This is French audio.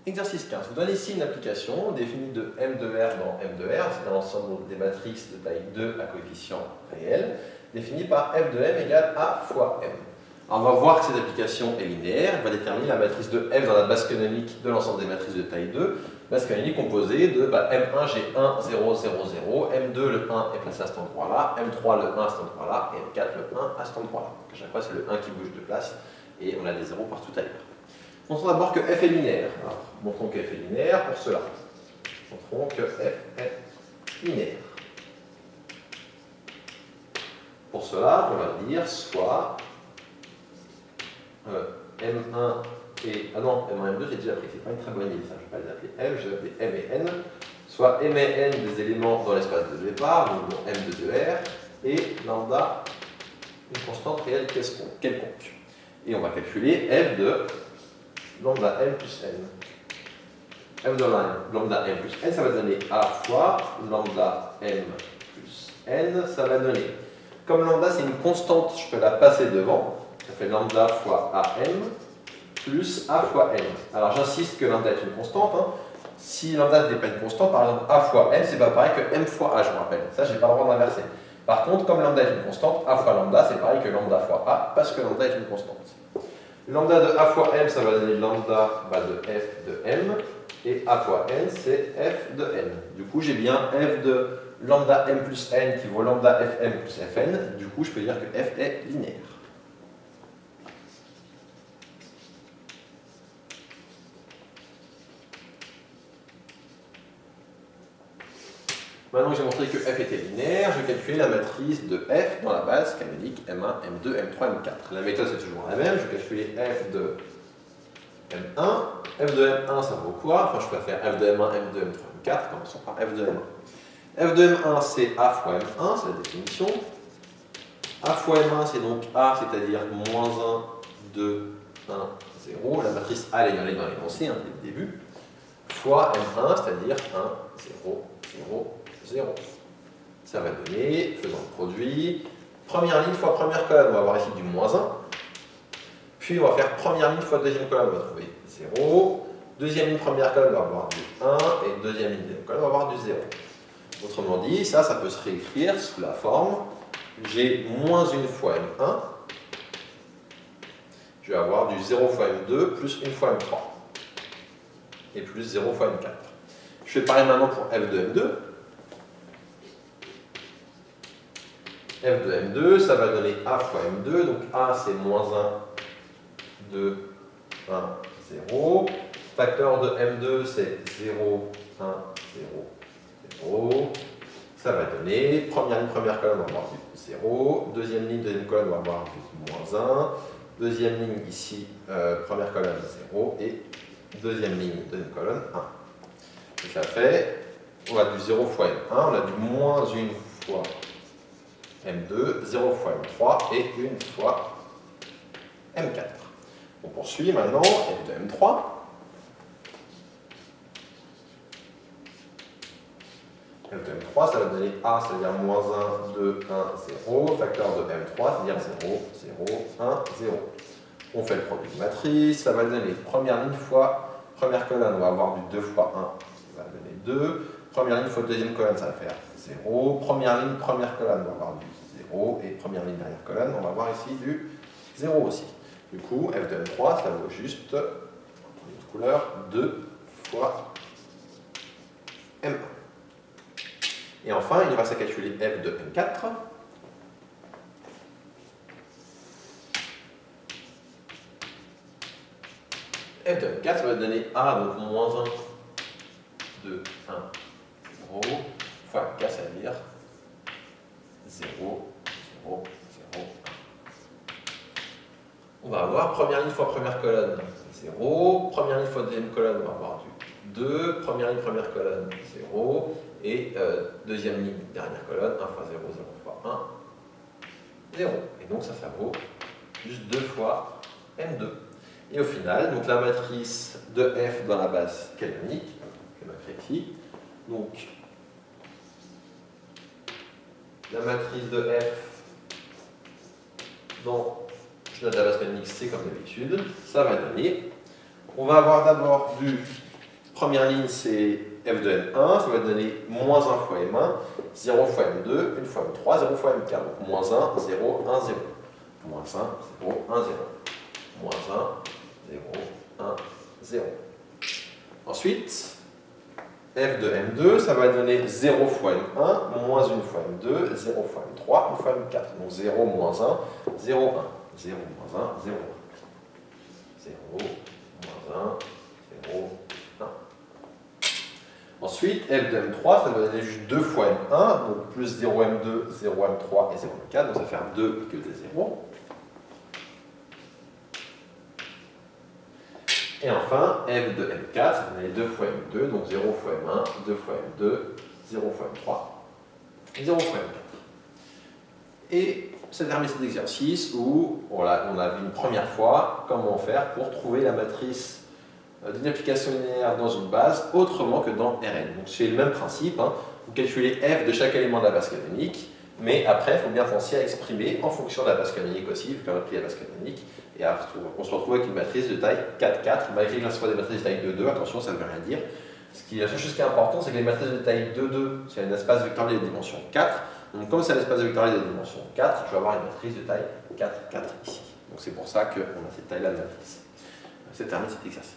Exercice 15. Vous donnez ici une application définie de M de R dans M de R, c'est l'ensemble des matrices de taille 2 à coefficient réel, définie par F de M égale A fois M. Alors on va voir que cette application est linéaire, elle va déterminer la matrice de F dans la base canonique de l'ensemble des matrices de taille 2, base canonique composée de M1, G1, 0, 0, 0, M2, le 1 est placé à cet endroit-là, M3, le 1 à cet endroit-là, et M4, le 1 à cet endroit-là. Donc à chaque fois, c'est le 1 qui bouge de place, et on a des zéros partout ailleurs. Montrons d'abord que f est linéaire. Alors, montrons que f est linéaire pour cela. Montrons que f est linéaire. Pour cela, on va dire soit M1 et... Ah non, M1 et M2, j'ai déjà pris. C'est pas une très bonne idée, ça. Je ne vais pas les appeler F, je vais appeler M et N. Soit M et N des éléments dans l'espace de départ, donc dans M de 2R, et lambda, une constante réelle quelconque. Et on va calculer f de lambda m plus n. F de lambda m plus n, ça va donner a fois lambda m plus n, ça va donner. Comme lambda c'est une constante, je peux la passer devant, ça fait lambda fois am plus a fois n. Alors j'insiste que lambda est une constante. Hein. Si lambda n'est pas une constante, par exemple a fois n, c'est pas pareil que m fois a, je vous rappelle. Ça, j'ai pas le droit d'inverser. Par contre, comme lambda est une constante, a fois lambda, c'est pareil que lambda fois a, parce que lambda est une constante. Lambda de a fois m, ça va donner lambda de f de m, et a fois n, c'est f de n. Du coup, j'ai bien f de lambda m plus n qui vaut lambda fm plus fn. Du coup, je peux dire que f est linéaire. Maintenant que j'ai montré que f était linéaire, je vais calculer la matrice de f dans la base canonique M1, M2, M3, M4. La méthode c'est toujours la même, je vais calculer f de M1. F de M1 ça vaut quoi? Enfin je peux faire f de M1, M2, M3, M4, commençons par f de M1. F de M1 c'est a fois M1, c'est la définition. A fois M1 c'est donc a, c'est-à-dire moins 1, 2, 1, 0. La matrice A elle est dans l'énoncé hein, dès le début. Fois M1, c'est-à-dire 1, 0, 0, 0. Ça va donner, faisant le produit, première ligne fois première colonne, on va avoir ici du moins 1. Puis on va faire première ligne fois deuxième colonne, on va trouver 0. Deuxième ligne première colonne, on va avoir du 1. Et deuxième ligne deuxième colonne, on va avoir du 0. Autrement dit, ça peut se réécrire sous la forme j'ai moins 1 fois M1. Je vais avoir du 0 fois M2 plus 1 fois M3. Et plus 0 fois M4. Je fais pareil maintenant pour f de M2. F de M2, ça va donner A fois M2, donc A c'est moins 1, 2, 1, 0. Facteur de M2 c'est 0, 1, 0, 0. Ça va donner, première ligne, première colonne, on va avoir du 0. Deuxième ligne, deuxième colonne, on va avoir du moins 1. Deuxième ligne ici, première colonne 0. Et deuxième ligne, deuxième colonne 1. Et ça fait, on a du 0 fois M1, on a du moins 1 fois M2, 0 fois M3 et 1 fois M4. On poursuit maintenant f de M3. F de M3, ça va donner A, c'est-à-dire moins 1, 2, 1, 0. Facteur de M3, c'est-à-dire 0, 0, 1, 0. On fait le produit de matrice, ça va donner première ligne fois première colonne, on va avoir du 2 fois 1, ça va donner 2. Première ligne fois deuxième colonne, ça va faire 0. Première ligne, première colonne, on va avoir du 0. Et première ligne, dernière colonne, on va avoir ici du 0 aussi. Du coup, f de M3, ça vaut juste, une autre couleur, 2 fois M1. Et enfin, il nous reste à calculer f de M4. F de M4, ça va donner A, donc moins 1, 2, 1, 0, fois M4, ça veut dire 0, 0, 0, 1. On va avoir première ligne fois première colonne, 0. Première ligne fois deuxième colonne, on va avoir du 2. Première ligne, première colonne, 0. Et deuxième ligne, dernière colonne, 1 fois 0, 0 fois 1, 0. Et donc ça vaut juste 2 fois M2. Et au final, donc la matrice de F dans la base canonique, je vais m'écrire ici, donc la matrice de F dans, je note la base canonique C comme d'habitude, ça va donner, on va avoir d'abord du Première ligne, c'est f de n1, ça va donner moins 1 fois m1, 0 fois m2, 1 fois m3, 0 fois m4. Donc moins 1, 0, 1, 0. Moins 1, 0, 1, 0. Moins 1, 0, 1, 0. Ensuite, f de m2, ça va donner 0 fois m1, moins 1 fois m2, 0 fois m3, 1 fois m4. Donc 0, moins 1, 0, 1. 0, moins 1, 0, 1. 0, moins 1, 0, 1. Ensuite, f de m3, ça va donner juste 2 fois m1, donc plus 0 m2, 0 m3 et 0 m4, donc ça va faire 2 que des 0. Et enfin, f de m4, ça va donner 2 fois m2, donc 0 fois m1, 2 fois m2, 0 fois m3, 0 fois m4. Et ça termine cet exercice où on a vu une première fois comment faire pour trouver la matrice d'une application linéaire dans une base autrement que dans Rn. Donc c'est le même principe, hein. Vous calculez f de chaque élément de la base canonique, mais après il faut bien penser à exprimer en fonction de la base canonique aussi, vu qu'on a pris la base canonique, et on se retrouve avec une matrice de taille 4, 4, malgré que ce soit des matrices de taille 2, 2, attention, ça ne veut rien dire. La seule chose qui est importante, c'est que les matrices de taille 2, 2, c'est un espace vectoriel de dimension 4, donc comme c'est un espace vectoriel de dimension 4, je vais avoir une matrice de taille 4, 4 ici. Donc c'est pour ça qu'on a cette taille-là de matrice. C'est terminé cet exercice.